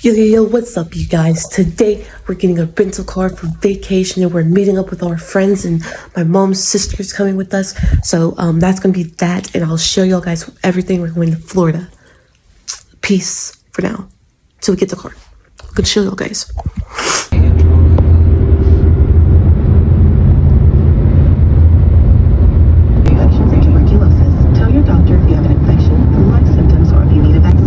Yo, what's up, you guys? Today, we're getting a rental car for vacation and we're meeting up with our friends and my mom's sister's coming with us. So, that's gonna be that, and I'll show y'all guys everything. We're going to Florida. Peace for now. Till we get the car. I'm gonna show y'all guys. Tell your doctor if you have an infection, flu-like symptoms, or if you need a vaccine.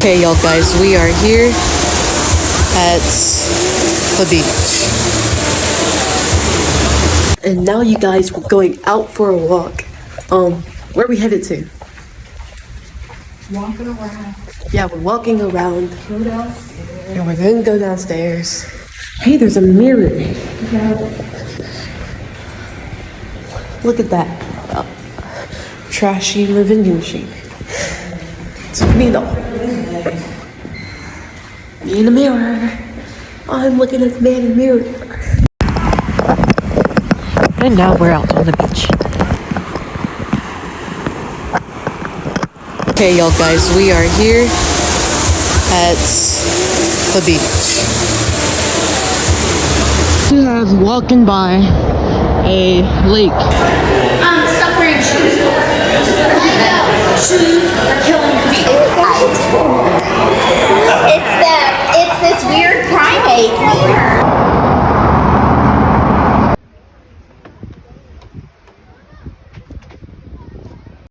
Okay, y'all guys, we are here at the beach. And now, you guys, we're going out for a walk. Where are we headed to? Walking around. Yeah, we're walking around. Go downstairs. And we're gonna go downstairs. Hey, there's a mirror. Look at that. Trashy vending machine. It's me though. Me in the mirror. I'm looking at the man in the mirror. And now we're out on the beach. Okay, y'all guys, we are here at the beach. We have walking by a lake. Stop wearing shoes. Shoes are killing your feet. It's this weird primate.